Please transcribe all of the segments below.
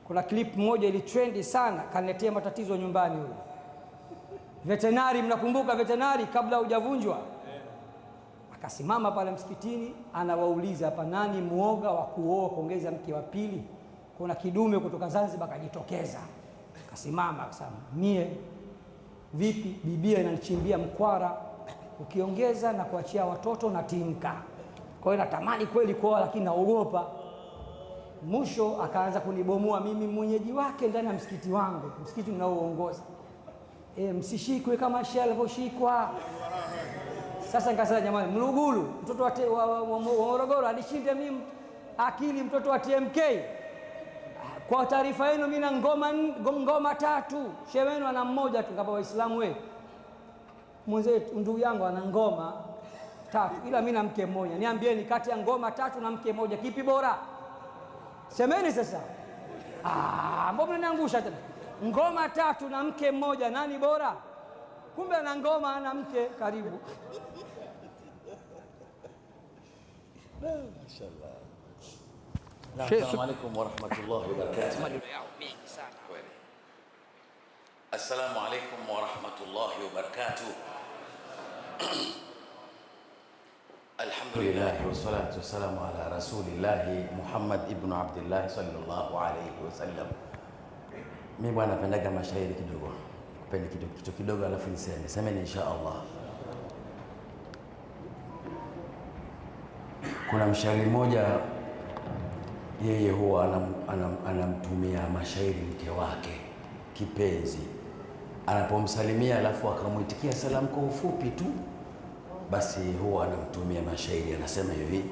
Kuna clip moja ili trendi sana, kaniletea matatizo nyumbani huyo. Veterinary, mnakumbuka veterinary kabla hujavunjwa? Akasimama pale msikitini anawauliza, hapa nani muoga wa kuoa kuongeza mke wa pili? Kuna kidume kutoka Zanzibar kajitokeza. Akasimama akasema, mie vipi, bibia inanichimbia mkwara, ukiongeza na kuachia watoto na timka. Kwa hiyo natamani kweli kuoa lakini naogopa. Mwisho akaanza kunibomoa mimi mwenyeji wake ndani ya msikiti wangu, msikiti ninaoongoza. Msishikwe kama Sheikh alivyoshikwa. Sasa nikasema, jamani, Mlugulu mtoto wa Morogoro anishinde mimi akili, mtoto wa TMK. Kwa taarifa yenu mimi na ngoma 3, shehe wenu ana mmoja tu. Kama Waislamu wewe mwenzetu, ndugu yangu ana ngoma 3 ila mimi na mke mmoja. Niambieni, kati ya ngoma 3 na mke mmoja kipi bora? Semeni sasa. Mbona mnaniangusha tena? Ngoma 3 na mke mmoja, nani bora? Kumbe ana ngoma ana mke karibu. Mashaallah. Assalamu alaykum wa rahmatullahi wa barakatuh. Assalamu alaykum wa rahmatullahi wa barakatuh. Alhamdulillah wassalatu wassalamu ala rasulillah Muhammad ibn Abdullah sallallahu alayhi wasallam. Mimi bwana napendaga mashairi kidogo. Kupeni kitu kidogo alafu semeni insha Allah. Kuna mshairi mmoja, yeye huwa anamtumia mashairi mke wake kipenzi. Anapomsalimia alafu akamuitikia salamu kwa ufupi tu, basi huwa anamtumia mashairi, anasema hivi: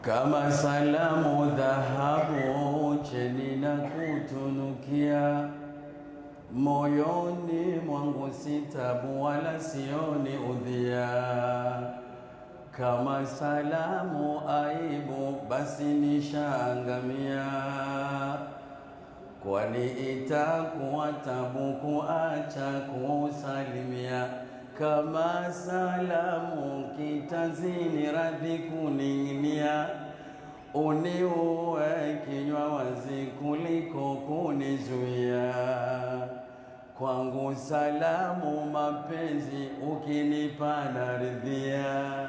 kama salamu dhahabu cheni na kutunukia, moyoni mwangu sitabu wala sioni udhia. Kama salamu aibu basi nishaangamia, kwani itakuwa tabu kuacha kusalimia. Kama salamu kitazini radhi kuning'inia, uniue kinywa wazi kuliko kunizuia. Kwangu salamu mapenzi ukinipa naridhia,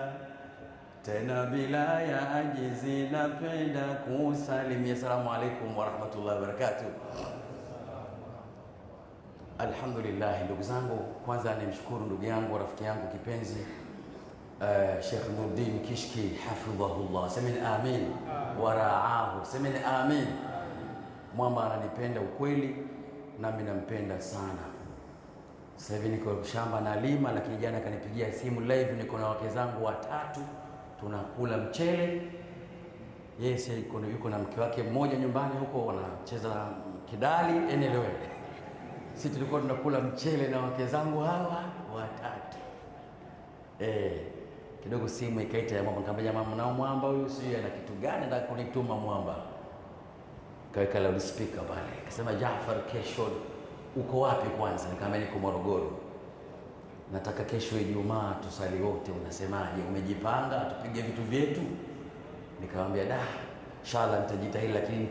tena bila ya ajizi napenda kusalimia. Assalamu alaikum wa rahmatullahi wa barakatuh. Alhamdulillah, ndugu zangu, kwanza nimshukuru ndugu yangu rafiki yangu kipenzi Sheikh Nuruddin Kishki hafidhahullah. Semeni amin. Waraahu. Semeni amin. Mwamba ananipenda ukweli nami nampenda sana. Sasa hivi niko shamba na lima, lakini jana kanipigia simu live, niko na wake zangu 3 tunakula mchele. Yes, yuko na mke wake mmoja nyumbani huko wanacheza kidali. Anyway, sisi tulikuwa tunakula mchele na wake zangu hawa 3. Kidogo simu ikaita ya mama, nikamwambia mama, nao mwamba huyu sio ana kitu gani nataka kunituma mwamba. Kaweka loudspeaker pale. Akasema, Jaafar, kesho uko wapi kwanza? Nikamwambia niko Morogoro. Nataka kesho Ijumaa tusali wote, unasemaje? Umejipanga tupige vitu vyetu? Nikamwambia inshallah nitajitahidi, lakini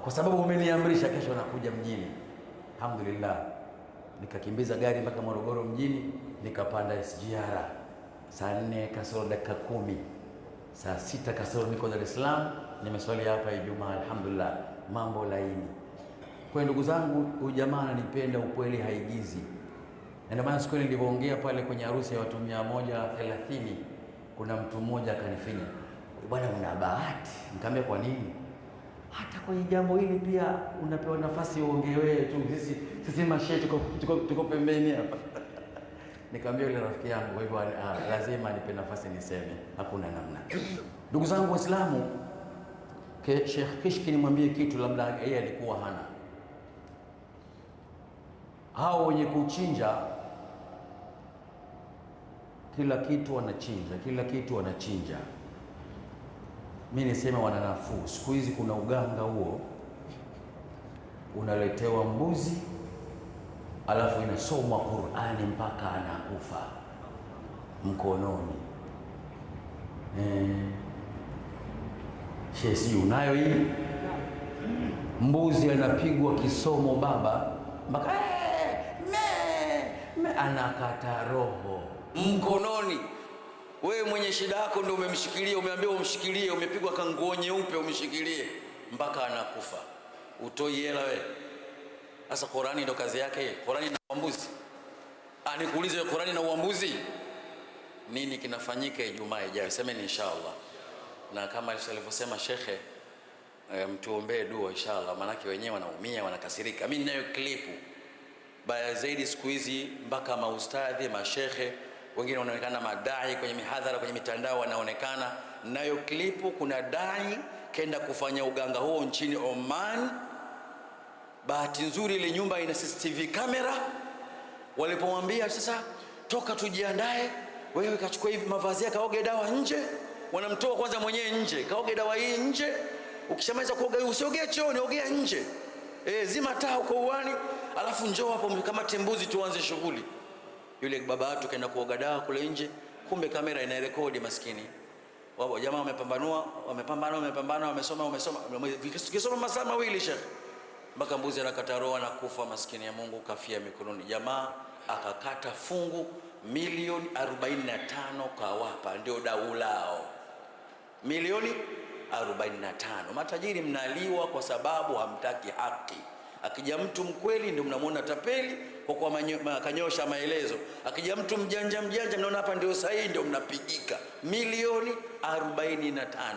kwa sababu umeniamrisha kesho nakuja mjini. Alhamdulillah. Nikakimbiza gari mpaka Morogoro mjini, nikapanda SGR. Saa 4 kasoro dakika 10. Saa 6 kasoro niko Dar es Salaam, nimeswali hapa Ijumaa. Alhamdulillah, mambo laini. Kwa ndugu zangu, huyu jamaa ananipenda ukweli, haigizi. Na ndio maana siku ile nilipoongea pale kwenye harusi ya watu 130, kuna mtu mmoja akanifinya, bwana una bahati. Nikamwambia kwa nini? Hata kwenye jambo hili pia unapewa nafasi uongee wewe tu, sisi mashehe tuko pembeni hapa. Nikamwambia yule rafiki yangu, kwa hivyo lazima nipe nafasi niseme, hakuna namna. Ndugu zangu Waislamu, Sheikh Kishki nimwambie kitu labda yeye alikuwa hana. Hao wenye kuchinja kila kitu wanachinja, mimi nisema wana nafuu. Siku hizi kuna uganga huo, unaletewa mbuzi alafu inasomwa Qur'ani mpaka anakufa mkononi. Shesi unayo hii? mbuzi anapigwa kisomo baba mpaka anakata roho mkononi. Wewe mwenye shida yako ndio umemshikilia, umeambiwa umshikilie, umepigwa kanguo nyeupe umshikilie mpaka anakufa, utoi hela wewe. Sasa Qur'ani ndio kazi yake. Qur'ani na uambuzi. Nikuulize, Qur'ani na uambuzi, nini kinafanyika Ijumaa ijayo? Semeni inshallah. Na kama alivyosema shekhe, mtuombee dua inshallah, maana wenyewe wanaumia, wanakasirika. Mimi ninayo klipu baya zaidi siku hizi, mpaka maustadhi, mashekhe wengine wanaonekana madai kwenye mihadhara, kwenye mitandao wanaonekana. Nayo klipu, kuna dai kenda kufanya uganga huo nchini Oman. Bahati nzuri ile nyumba ina CCTV kamera. Walipomwambia sasa toka tujiandae, wewe kachukua hivi mavazi yako, kaoge dawa nje, wanamtoa kwanza mwenyewe nje, kaoge dawa hii nje. Ukishamaliza kuoga usiogee chooni, ogea nje. Zima taa uko uani, alafu njoo hapo kama tembuzi tuanze shughuli. Yule baba watu kaenda kuoga dawa kule nje, kumbe kamera inarekodi maskini. Wao jamaa wamepambana, wamesoma masaa mawili shekhi, mpaka mbuzi anakata roho na kufa, maskini ya Mungu kafia mikononi. Jamaa akakata fungu milioni 45 kawapa, ndio dau lao. Milioni 45. Matajiri mnaliwa kwa sababu hamtaki haki. Akija mtu mkweli ndio mnamuona tapeli kwa kanyosha maelezo. Akija mtu mjanja mnaona hapa ndio sahihi, ndio mnapigika. Milioni 45.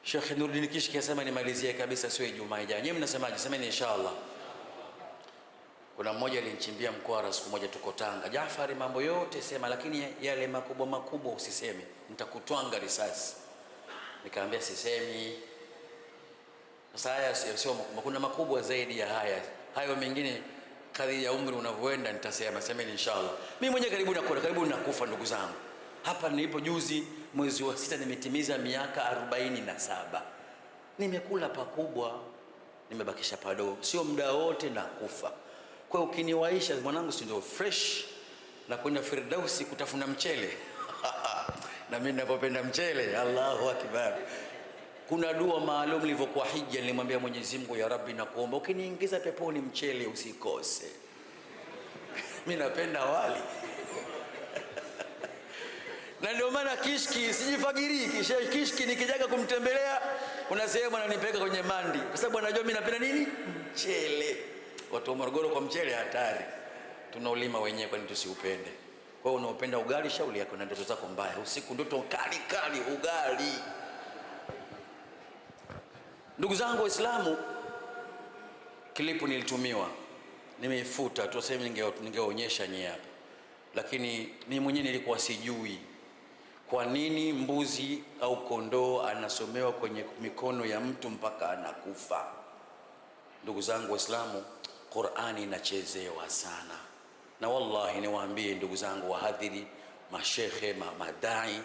Sheikh Nuruddin Kishki asema nimalizie kabisa, sio Ijumaa ijayo. Nyinyi mnasemaje? Semeni inshallah. Kuna mmoja alinichimbia mkwara siku moja, tuko Tanga. Jafari, mambo yote sema, lakini yale makubwa usiseme, nitakutwanga risasi. Nikamwambia sisemi. Sasa haya sio makubwa, kuna makubwa zaidi ya haya. Hayo mengine kadri ya umri unavyoenda nitasema. Semeni inshallah. Mimi mwenyewe karibu nakufa ndugu zangu. Hapa nilipo juzi mwezi wa 6 nimetimiza miaka 47. Nimekula pakubwa, nimebakisha padogo. Sio muda wote na kufa. Kwa ukiniwaisha mwanangu, si ndio fresh na kwenda Firdausi kutafuna mchele. Na mimi ninapopenda mchele, Allahu akbar. Kuna dua maalum nilivyokuwa hija, nilimwambia Mwenyezi Mungu, ya Rabbi nakuomba ukiniingiza peponi mchele usikose. Mimi napenda wali. Na ndio maana Kishki sijifagiri, kisha Kishki nikijaga kumtembelea unasema ananipeleka kwenye mandi, kwa sababu anajua mimi napenda nini? Mchele. Watu wa Morogoro kwa mchele hatari. Tunaulima wenyewe, kwani tusiupende? Kwa hiyo unaopenda ugali, shauri yako na ndoto zako mbaya. Usiku ndoto kali ugali. Ndugu zangu Waislamu, klipu nilitumiwa, nimeifuta tu, sasa ningeonyesha nyie hapa. Lakini mimi mwenyewe nilikuwa sijui kwa nini mbuzi au kondoo anasomewa kwenye mikono ya mtu mpaka anakufa. Ndugu zangu Waislamu, Qur'ani inachezewa sana. Na wallahi niwaambie ndugu zangu wahadhiri, mashekhe, madai,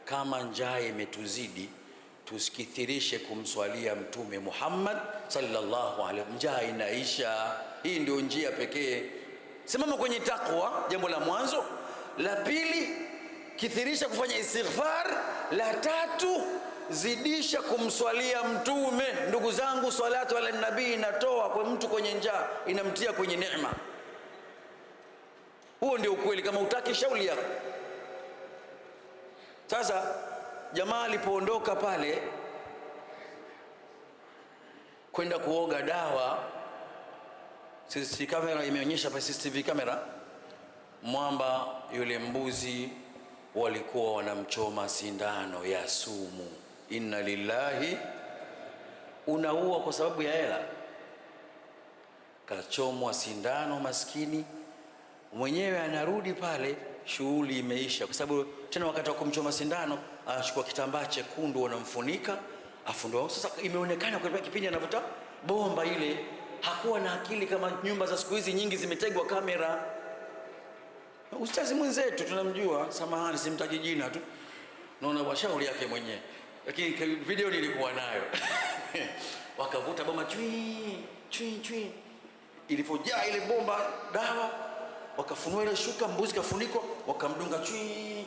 kama njaa imetuzidi tusikithirishe kumswalia Mtume Muhammad sallallahu alaihi wasallam. Njaa inaisha. Hii ndio njia pekee. Simama kwenye takwa, jambo la mwanzo. La pili, kithirisha kufanya istighfar. La tatu, zidisha kumswalia Mtume. Ndugu zangu, salatu ala nabii inatoa kwa mtu kwenye njaa, inamtia kwenye neema. Huo ndio ukweli, kama utaki shauri yako. Sasa jamaa alipoondoka pale kwenda kuoga dawa, CCTV kamera imeonyesha pa CCTV kamera, mwamba yule mbuzi walikuwa wanamchoma sindano ya sumu. Inna lillahi. Unaua kwa sababu ya hela. Kachomwa sindano maskini, mwenyewe anarudi pale, shughuli imeisha. Kwa sababu tena wakati wa kumchoma sindano anachukua kitambaa chekundu wanamfunika, afu ndio sasa imeonekana kwa kipindi anavuta bomba ile. Hakuwa na akili kama nyumba za siku hizi nyingi zimetegwa kamera. Ustazi mwenzetu tunamjua, samahani simtaji jina tu, naona washauri yake mwenyewe, lakini video nilikuwa nayo. Wakavuta bomba chui. Ilipojaa ile bomba dawa, Wakafunua ile shuka, mbuzi kafunikwa, wakamdunga chui.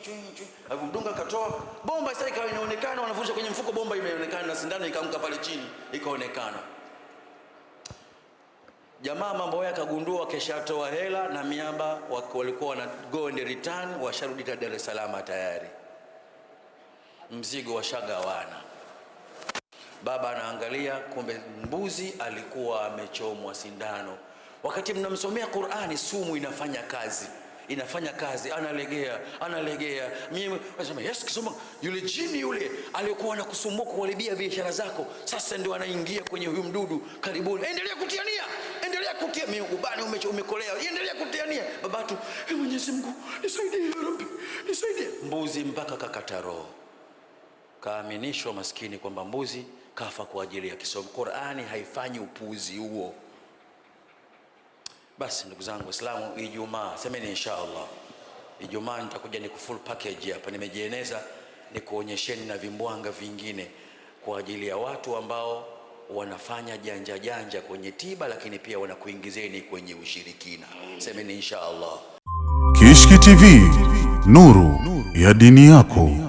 Alipomdunga akatoa bomba, sasa ikawa inaonekana, wanavusha kwenye mfuko, bomba imeonekana na sindano ikaanguka pale chini ikaonekana. Jamaa mambo yake akagundua, keshatoa hela na miamba walikuwa wana go and return, washarudi Dar es Salaam tayari, mzigo washagawana. Baba anaangalia, kumbe mbuzi alikuwa amechomwa sindano. Wakati mnamsomea Qur'ani, sumu inafanya kazi, analegea. Mimi nasema yes, kisoma yule jini yule aliyokuwa anakusumbua kuharibia biashara zako, sasa ndio anaingia kwenye huyu mdudu. Karibuni, endelea kutia mimi ubani umekolea, endelea kutiania. Babatu, Mwenyezi Mungu nisaidie ya Rabbi, nisaidie. Mbuzi mpaka kakata roho, kaaminishwa maskini kwamba mbuzi kafa kwa ajili ya kisomo. Qur'ani haifanyi upuuzi huo. Basi ndugu zangu Waislamu, Ijumaa semeni inshallah, Ijumaa nitakuja ni full package hapa, nimejieneza nikuonyesheni na vimbwanga vingine kwa ajili ya watu ambao wanafanya janja kwenye tiba, lakini pia wanakuingizeni kwenye ushirikina. Semeni inshallah. Kishki TV, nuru ya dini yako.